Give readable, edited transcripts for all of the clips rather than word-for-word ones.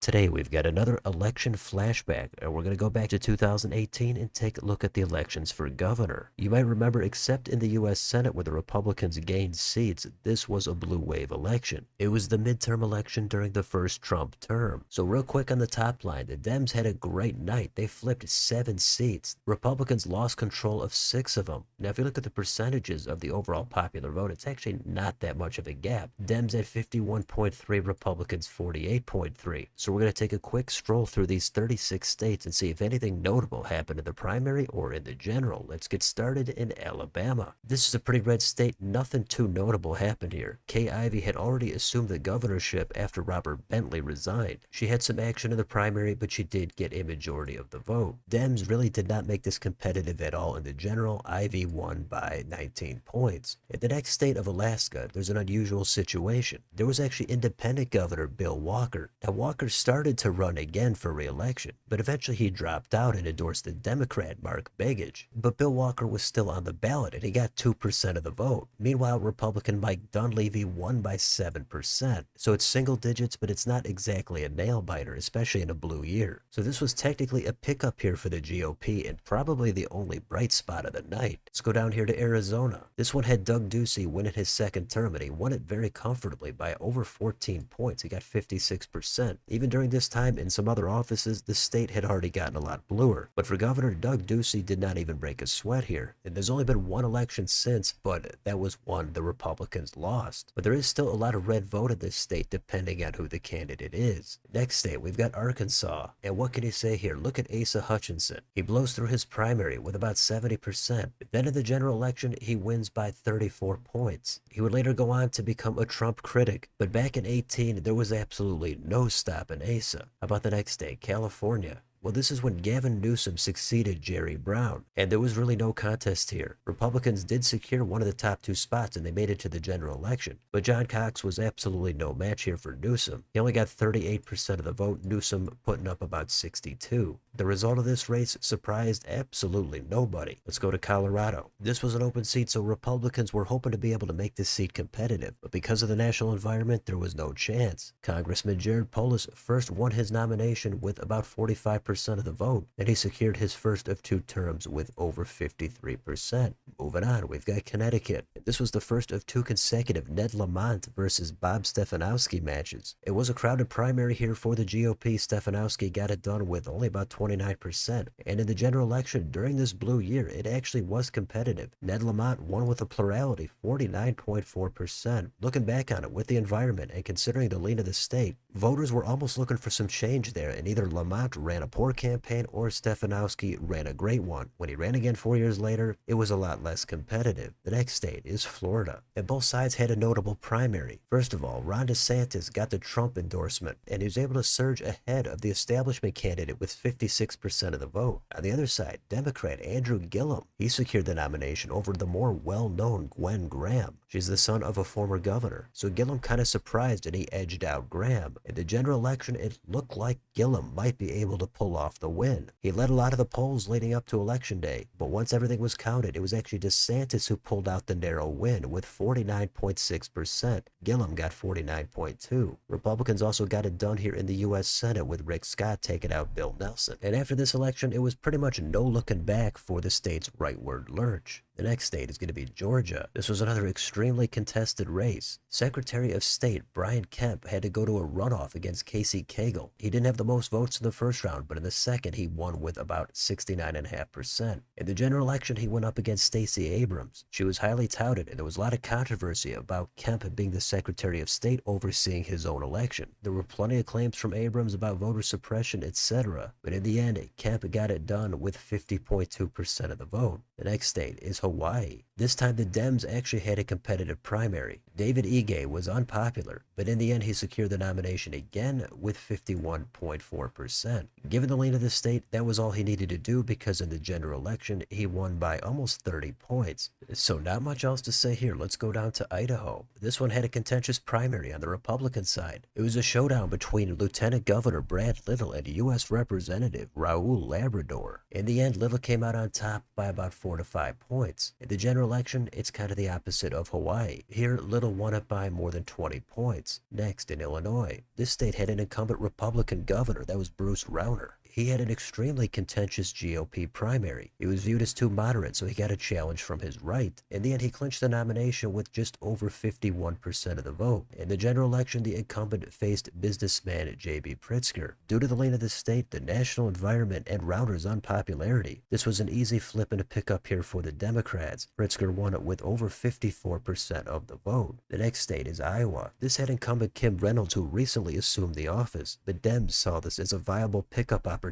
Today we've got another election flashback, and we're going to go back to 2018 and take a look at the elections for governor. You might remember, except in the U.S. Senate where the Republicans gained seats, this was a blue wave election. It was the midterm election during the first Trump term. So real quick on the top line, the Dems had a great night. They flipped 7 seats. Republicans lost control of 6 of them. Now if you look at the percentages of the overall popular vote, it's actually not that much of a gap. Dems at 51.3, Republicans 48.3. So we're going to take a quick stroll through these 36 states and see if anything notable happened in the primary or in the general. Let's get started in Alabama. This is a pretty red state. Nothing too notable happened here. Kay Ivey had already assumed the governorship after Robert Bentley resigned. She had some action in the primary, but she did get a majority of the vote. Dems really did not make this competitive at all in the general. Ivey won by 19 points. In the next state of Alaska, there's an unusual situation. There was actually independent governor Bill Walker. Now Walker started to run again for re-election, but eventually he dropped out and endorsed the Democrat Mark Begich. But Bill Walker was still on the ballot and he got 2% of the vote. Meanwhile, Republican Mike Dunleavy won by 7%. So it's single digits, but it's not exactly a nail-biter, especially in a blue year. So this was technically a pickup here for the GOP and probably the only bright spot of the night. Let's go down here to Arizona. This one had Doug Ducey winning his second term, and he won it very comfortably by over 14 points. He got 56%. Even during this time, in some other offices, the state had already gotten a lot bluer. But for governor, Doug Ducey did not even break a sweat here. And there's only been one election since, but that was one the Republicans lost. But there is still a lot of red vote in this state, depending on who the candidate is. Next state, we've got Arkansas. And what can you say here? Look at Asa Hutchinson. He blows through his primary with about 70%. Then in the general election, he wins by 34 points. He would later go on to become a Trump critic. But back in 18, there was absolutely no stopping Asa. How about the next state, California? Well, this is when Gavin Newsom succeeded Jerry Brown, and there was really no contest here. Republicans did secure one of the top 2 spots, and they made it to the general election. But John Cox was absolutely no match here for Newsom. He only got 38% of the vote, Newsom putting up about 62. The result of this race surprised absolutely nobody. Let's go to Colorado. This was an open seat, so Republicans were hoping to be able to make this seat competitive, but because of the national environment, there was no chance. Congressman Jared Polis first won his nomination with about 45% of the vote, and he secured his first of 2 terms with over 53%. Moving on, we've got Connecticut. This was the first of 2 consecutive Ned Lamont versus Bob Stefanowski matches. It was a crowded primary here for the GOP. Stefanowski got it done with only about 29%, and in the general election during this blue year, it actually was competitive. Ned Lamont won with a plurality, 49.4%. Looking back on it, with the environment and considering the lean of the state, voters were almost looking for some change there, and either Lamont ran a poor campaign or Stefanowski ran a great one. When he ran again 4 years later, it was a lot less competitive. The next state is Florida, and both sides had a notable primary. First of all, Ron DeSantis got the Trump endorsement, and he was able to surge ahead of the establishment candidate with 56% of the vote. On the other side, Democrat Andrew Gillum, he secured the nomination over the more well-known Gwen Graham. She's the son of a former governor, so Gillum kind of surprised and he edged out Graham. In the general election, it looked like Gillum might be able to pull off the win. He led a lot of the polls leading up to Election Day, but once everything was counted, it was actually DeSantis who pulled out the narrow win with 49.6%. Gillum got 49.2%. Republicans also got it done here in the U.S. Senate with Rick Scott taking out Bill Nelson. And after this election, it was pretty much no looking back for the state's rightward lurch. The next state is going to be Georgia. This was another extremely contested race. Secretary of State Brian Kemp had to go to a runoff against Casey Cagle. He didn't have the most votes in the first round, but in the second he won with about 69.5%. In the general election, he went up against Stacey Abrams. She was highly touted, and there was a lot of controversy about Kemp being the Secretary of State overseeing his own election. There were plenty of claims from Abrams about voter suppression, etc. But in the end, Kemp got it done with 50.2% of the vote. The next state is Hawaii. This time the Dems actually had a competitive primary. David Ige was unpopular, but in the end he secured the nomination again with 51.4%. Given the lean of the state, that was all he needed to do because in the general election he won by almost 30 points. So not much else to say here. Let's go down to Idaho. This one had a contentious primary on the Republican side. It was a showdown between Lieutenant Governor Brad Little and U.S. Representative Raul Labrador. In the end, Little came out on top by about 4 to 5 points. Democrats. In the general election, it's kind of the opposite of Hawaii. Here, Little won it by more than 20 points. Next, in Illinois, this state had an incumbent Republican governor, that was Bruce Rauner. He had an extremely contentious GOP primary. He was viewed as too moderate, so he got a challenge from his right. In the end, he clinched the nomination with just over 51% of the vote. In the general election, the incumbent faced businessman J.B. Pritzker. Due to the lean of the state, the national environment, and Rauner's unpopularity, this was an easy flip and a pickup here for the Democrats. Pritzker won it with over 54% of the vote. The next state is Iowa. This had incumbent Kim Reynolds, who recently assumed the office. The Dems saw this as a viable pickup opportunity.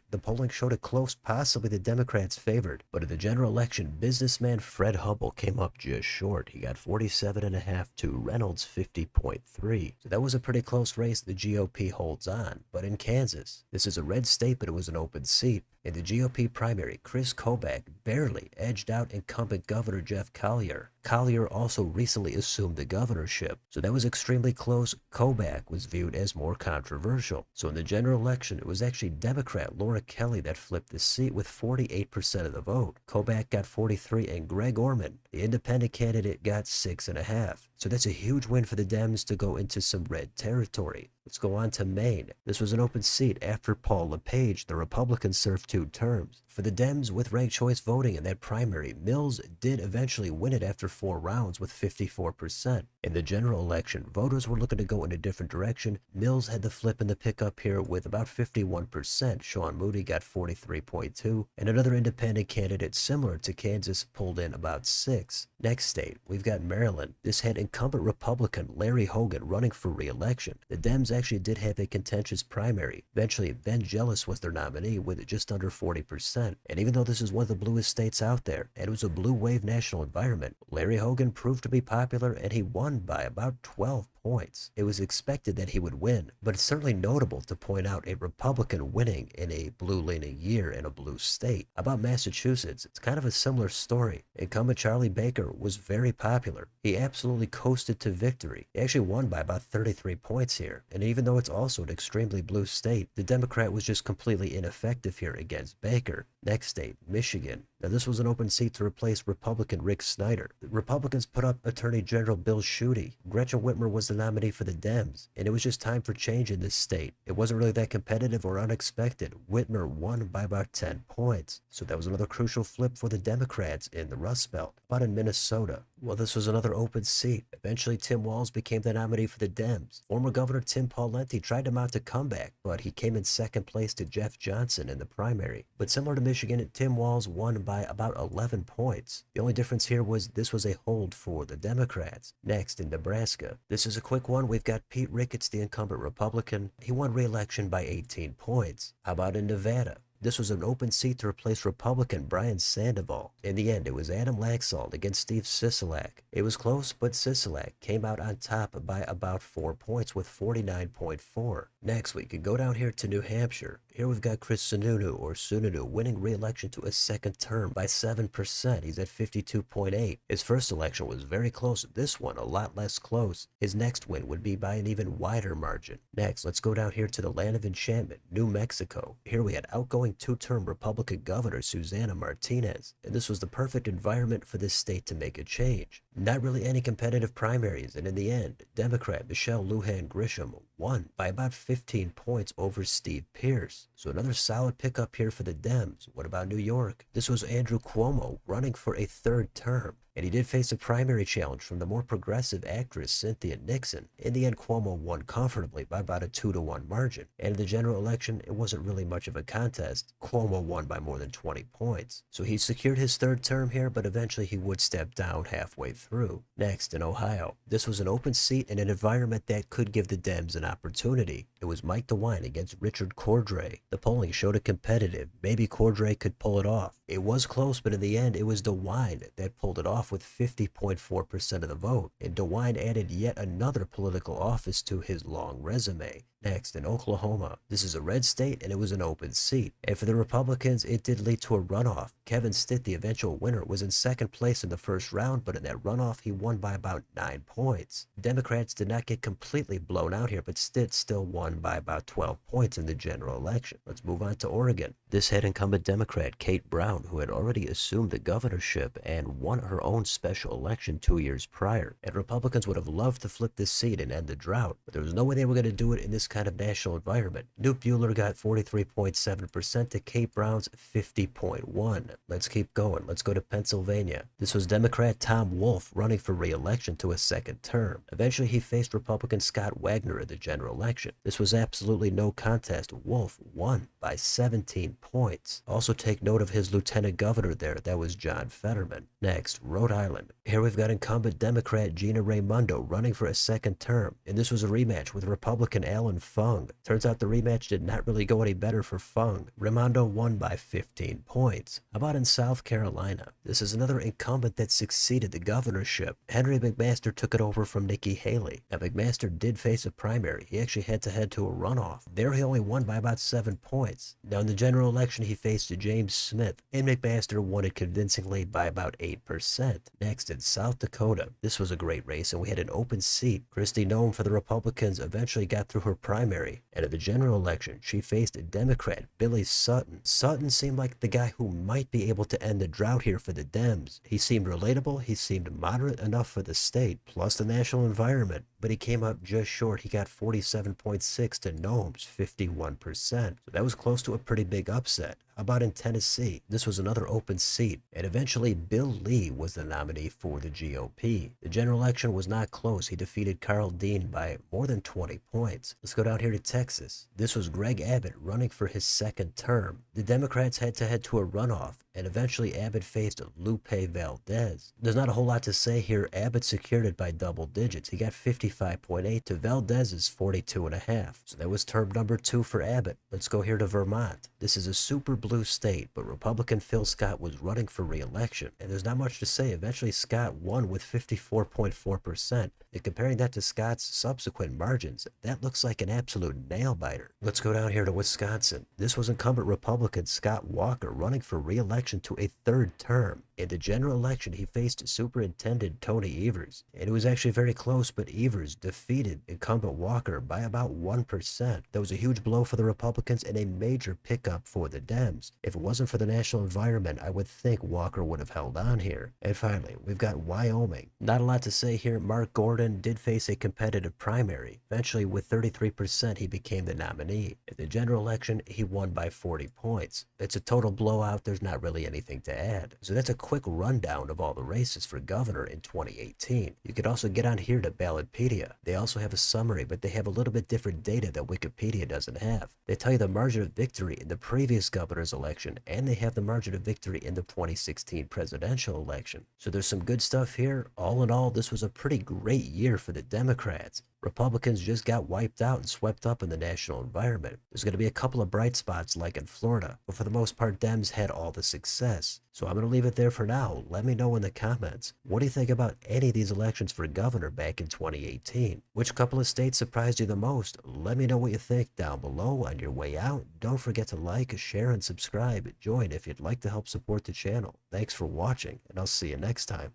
The polling showed it close, possibly the Democrats favored, but in the general election, businessman Fred Hubble came up just short. He got 47.5 to Reynolds' 50.3. So that was a pretty close race. The GOP holds on. But in Kansas, this is a red state, but it was an open seat. In the GOP primary, Chris Kobach barely edged out incumbent Governor Jeff Collier. Collier also recently assumed the governorship, so that was extremely close. Kobach was viewed as more controversial. So in the general election, it was actually Democrat Laura Kelly that flipped the seat with 48% of the vote. Kobach got 43, and Greg Orman, the independent candidate, got 6.5. So that's a huge win for the Dems to go into some red territory. Let's go on to Maine. This was an open seat after Paul LePage, the Republican, served 2 terms. For the Dems, with ranked choice voting in that primary, Mills did eventually win it after 4 rounds with 54%. In the general election, voters were looking to go in a different direction. Mills had the flip in the pickup here with about 51%. Sean Moody got 43.2, and another independent candidate similar to Kansas pulled in about 6. Next state, we've got Maryland. This had incumbent Republican Larry Hogan running for re-election. The Dems actually did have a contentious primary. Eventually, Ben Jealous was their nominee with just under 40%. And even though this is one of the bluest states out there, and it was a blue wave national environment, Larry Hogan proved to be popular, and he won by about 12 points. It was expected that he would win, but it's certainly notable to point out a Republican winning in a blue-leaning year in a blue state. About Massachusetts, it's kind of a similar story. Incumbent Charlie Baker was very popular. He absolutely coasted to victory. He actually won by about 33 points here, and even though it's also an extremely blue state, the Democrat was just completely ineffective here against Baker. Next state, Michigan. Now this was an open seat to replace Republican Rick Snyder. The Republicans put up Attorney General Bill Schuette. Gretchen Whitmer was the nominee for the Dems, and it was just time for change in this state. It wasn't really that competitive or unexpected. Whitmer won by about 10 points. So that was another crucial flip for the Democrats in the Rust Belt. But in Minnesota, well, this was another open seat. Eventually, Tim Walz became the nominee for the Dems. Former Governor Tim Pawlenty tried to mount a comeback, but he came in second place to Jeff Johnson in the primary. But similar to Michigan, Tim Walz won by about 11 points. The only difference here was this was a hold for the Democrats. Next, in Nebraska, this is a quick one. We've got Pete Ricketts, the incumbent Republican. He won re-election by 18 points. How about in Nevada? This was an open seat to replace Republican Brian Sandoval. In the end, it was Adam Laxalt against Steve Sisolak. It was close, but Sisolak came out on top by about 4 points with 49.4. Next, we could go down here to New Hampshire. Here we've got Chris Sununu winning re-election to a second term by 7%. He's at 52.8. His first election was very close. This one, a lot less close. His next win would be by an even wider margin. Next, let's go down here to the land of enchantment, New Mexico. Here we had outgoing 2-term Republican Governor Susana Martinez, and this was the perfect environment for this state to make a change. Not really any competitive primaries, and in the end, Democrat Michelle Lujan Grisham won by about 15 points over Steve Pierce. So another solid pickup here for the Dems. What about New York? This was Andrew Cuomo running for a 3rd term. And he did face a primary challenge from the more progressive actress Cynthia Nixon. In the end, Cuomo won comfortably by about a 2-to-1 margin. And in the general election, it wasn't really much of a contest. Cuomo won by more than 20 points. So he secured his 3rd term here, but eventually he would step down halfway through. Next, in Ohio, this was an open seat in an environment that could give the Dems an opportunity. It was Mike DeWine against Richard Cordray. The polling showed it competitive. Maybe Cordray could pull it off. It was close, but in the end, it was DeWine that pulled it off with 50.4% of the vote, and DeWine added yet another political office to his long resume. Next, in Oklahoma, this is a red state and it was an open seat. And for the Republicans, it did lead to a runoff. Kevin Stitt, the eventual winner, was in second place in the first round, but in that runoff, he won by about 9 points. Democrats did not get completely blown out here, but Stitt still won by about 12 points in the general election. Let's move on to Oregon. This had incumbent Democrat Kate Brown, who had already assumed the governorship and won her own special election 2 years prior. And Republicans would have loved to flip this seat and end the drought, but there was no way they were going to do it in this kind of national environment. Newt Bueller got 43.7% to Kate Brown's 50.1%. Let's keep going. Let's go to Pennsylvania. This was Democrat Tom Wolf running for re-election to a second term. Eventually, he faced Republican Scott Wagner in the general election. This was absolutely no contest. Wolf won by 17 points. Also take note of his lieutenant governor there. That was John Fetterman. Next, Rhode Island. Here we've got incumbent Democrat Gina Raimondo running for a second term. And this was a rematch with Republican Alan Fung. Turns out the rematch did not really go any better for Fung. Raimondo won by 15 points. How about in South Carolina? This is another incumbent that succeeded the governorship. Henry McMaster took it over from Nikki Haley. Now McMaster did face a primary. He actually had to head to a runoff. There he only won by about 7 points. Now in the general election he faced James Smith, and McMaster won it convincingly by about 8%. Next in South Dakota, this was a great race and we had an open seat. Kristi Noem for the Republicans eventually got through her primary, and in the general election she faced Democrat Billy Sutton. Sutton seemed like the guy who might be able to end the drought here for the Dems. He seemed relatable, he seemed moderate enough for the state, plus the national environment, but he came up just short. He got 47.6 to Noem's 51%. So that was close to a pretty big upset. How about in Tennessee? This was another open seat, and eventually Bill Lee was the nominee for the GOP. The general election was not close. He defeated Carl Dean by more than 20 points. Let's go down here to Texas. This was Greg Abbott running for his second term. The Democrats had to head to a runoff, and eventually Abbott faced Lupe Valdez. There's not a whole lot to say here. Abbott secured it by double digits. He got 55.8 to Valdez's 42.5. So that was term number 2 for Abbott. Let's go here to Vermont. This is a super blue state, but Republican Phil Scott was running for re-election, and there's not much to say. Eventually Scott won with 54.4%, and comparing that to Scott's subsequent margins, that looks like an absolute nail-biter. Let's go down here to Wisconsin. This was incumbent Republican Scott Walker running for re-election to a third term. In the general election, he faced Superintendent Tony Evers, and it was actually very close, but Evers defeated incumbent Walker by about 1%. That was a huge blow for the Republicans and a major pickup for the Dems. If it wasn't for the national environment, I would think Walker would have held on here. And finally, we've got Wyoming. Not a lot to say here. Mark Gordon did face a competitive primary. Eventually, with 33%, he became the nominee. In the general election, he won by 40 points. It's a total blowout. There's not really anything to add. So that's a quick rundown of all the races for governor in 2018. You could also get on here to Ballotpedia. They also have a summary, but they have a little bit different data that Wikipedia doesn't have. They tell you the margin of victory in the previous governor's election, and they have the margin of victory in the 2016 presidential election. So there's some good stuff here. All in all, this was a pretty great year for the Democrats. Republicans just got wiped out and swept up in the national environment. There's going to be a couple of bright spots like in Florida, but for the most part, Dems had all the success. So I'm going to leave it there for now. Let me know in the comments. What do you think about any of these elections for governor back in 2018? Which couple of states surprised you the most? Let me know what you think down below. On your way out, don't forget to like, share, and subscribe. Join if you'd like to help support the channel. Thanks for watching, and I'll see you next time.